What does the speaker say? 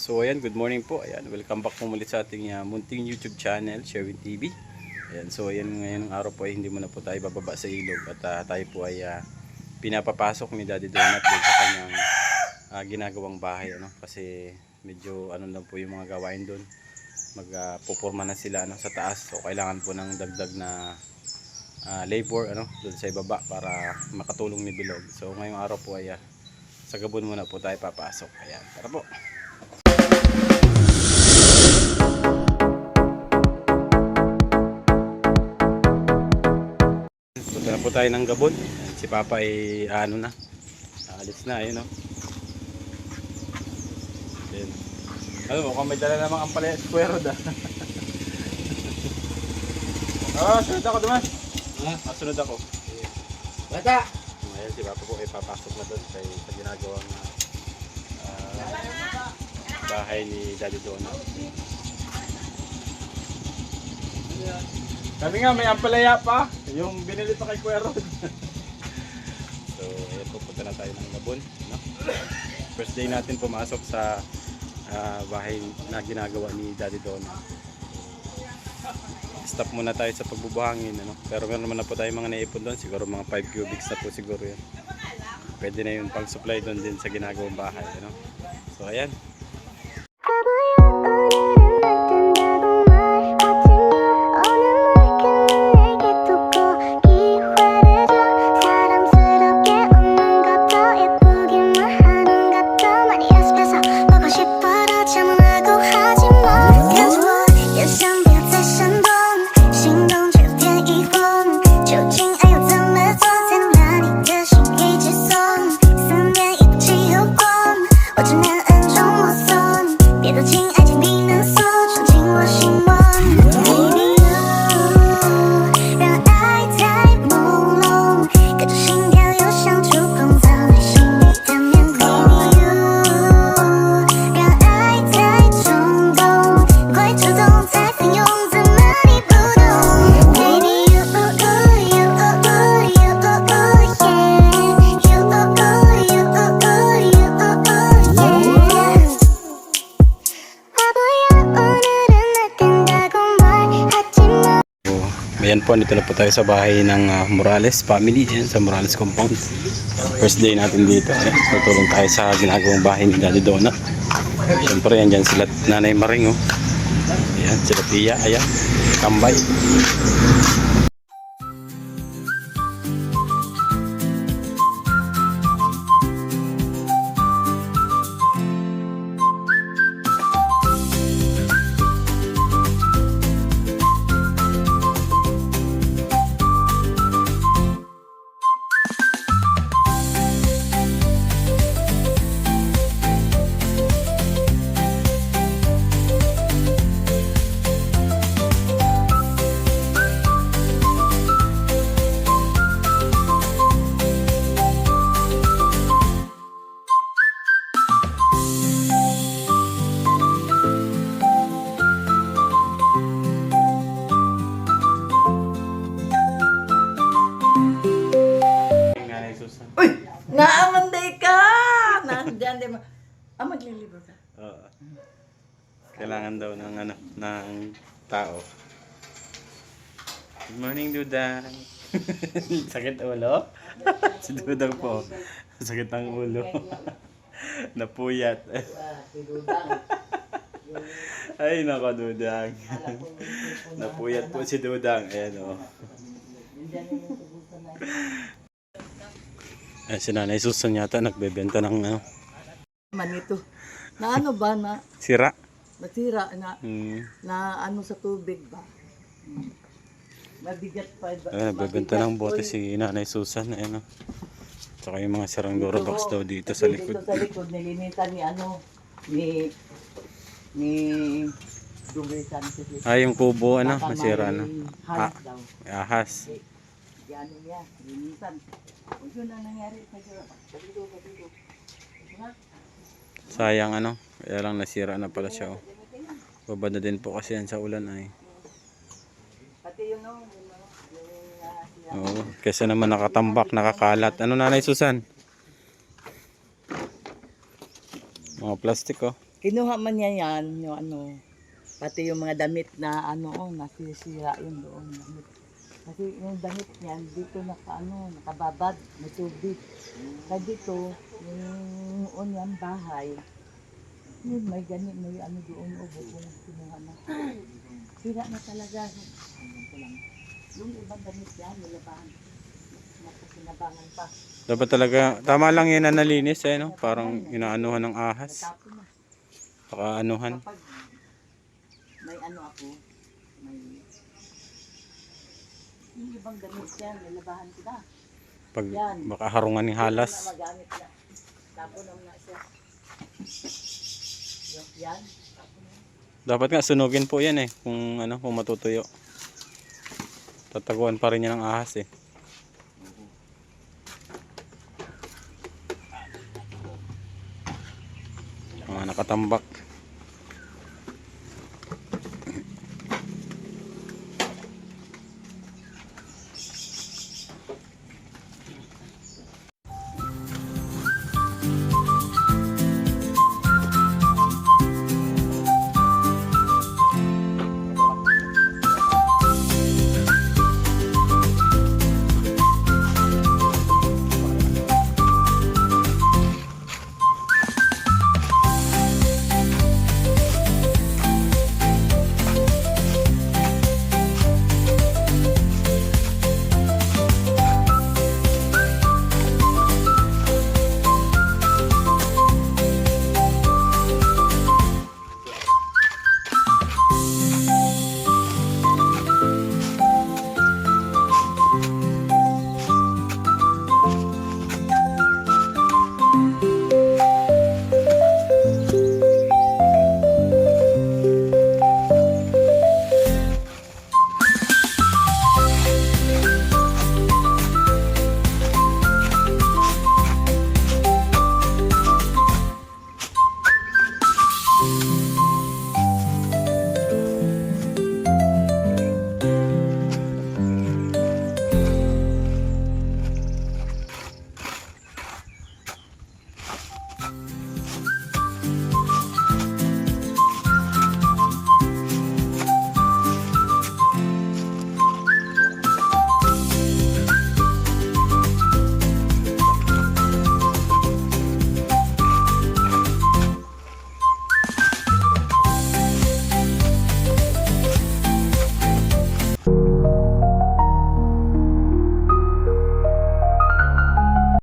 So ayan, good morning po. Ayan, welcome back po muli sa ating munting YouTube channel, Sherwin TV. Ayan, so ayan, ngayong araw po ay hindi muna po tayo bababa sa ilog at tayo po ay pinapapasok ni Daddy Donut din sa kanyang ginagawang bahay, ano, kasi medyo ano lang po yung mga gawain doon. Magpupurma na sila sa taas, so kailangan po ng dagdag na labor doon sa ibaba para makatulong ni Bilog. So ngayong araw po ay sa Gabon muna po tayo papasok. Ayan, tara po. Punta na po tayo ng Gabon. Si Papa ay alis na, ayun, no. Ayan. Mukhang may dala namang ampalaya square road, sunod ako duman. Sunod ako. Bata! Ayan, si Papa po ay papasok na doon sa ginagawang bahay ni Daddy Donut. Kami nga may ampalaya pa, yung binili pa kay Kuya Rod. So ayan, pupunta na tayo ng Gabon, no? First day natin pumasok sa bahay na ginagawa ni Daddy Donut. Stop muna tayo sa pagbubuhangin, pero meron naman na po tayo mga naipon doon, siguro mga 5 cubics na po siguro yun. Pwede na yun pang supply doon din sa ginagawang bahay, So ayan. Ayan po, dito na po tayo sa bahay ng Morales family, dyan sa Morales compound. First day natin dito. Ayan, tutulong tayo sa ginagawang bahay ni Daddy Donut. Siyempre, yan dyan sila Nanay Maring. Ayan, sila Pia, ayan, tambay. Naamanday ka! Nandiyan din mo. Maglilibro ka? Oo. Kailangan daw ng tao. Good morning, Dudang. Sakit ulo? Si Dudang po. Sakit ang ulo. Napuyat. Ay, nako, Dudang. Napuyat po si Dudang. Ayan, o. Si Nanay Susan yata nagbebenta ng Manito. Na ano ba na? sira. Nasira na. Na ano sa tubig ba? Mabigat pa. Nagbebenta ng bote si Nanay Susan. Ayan, Tsaka yung mga sirang Dorobox daw dito sa likod. Dito sa likod, nilinitan ni Dugay Sanchez. Yung kubo, masira na. Ahas daw. Ahas. Yan niya, linitan. Yun ang nangyari sa dito. Sayang, kaya lang nasira na pala siya. Babad na din po kasi yan sa ulan ay. Pati yun Oo, kasi naman nakatambak, nakakalat. Nanay Susan? Mga plastic, Kinuha man niya yan, yung ano, pati yung mga damit na ano, nasisira yun doon. Damit. Kasi yung damit niyan, dito nakababad, may tubig. Kaya dito, yung yan, bahay, yun, may ganit, may ano doon, bubong, kinuha na. Sira na talaga. Yung ibang damit yan, nilabahan. Nakasinabangan pa. Dapat talaga, tama lang yan na nalinis eh, no? Parang inaanuhan ng ahas. Natapon na. Pakaanuhan. Kapag may ano ako, may yung ibang damit yan, nilabahan ko na. Pag Yan. baka harungan ng halas. Hindi ko na magamit na. Tapon na muna siya. Yan. Tapon na. Dapat nga sunugin po yan eh, kung ano, kung matutuyo. Tataguan pa rin yan ng ahas eh. Mga nakatambak.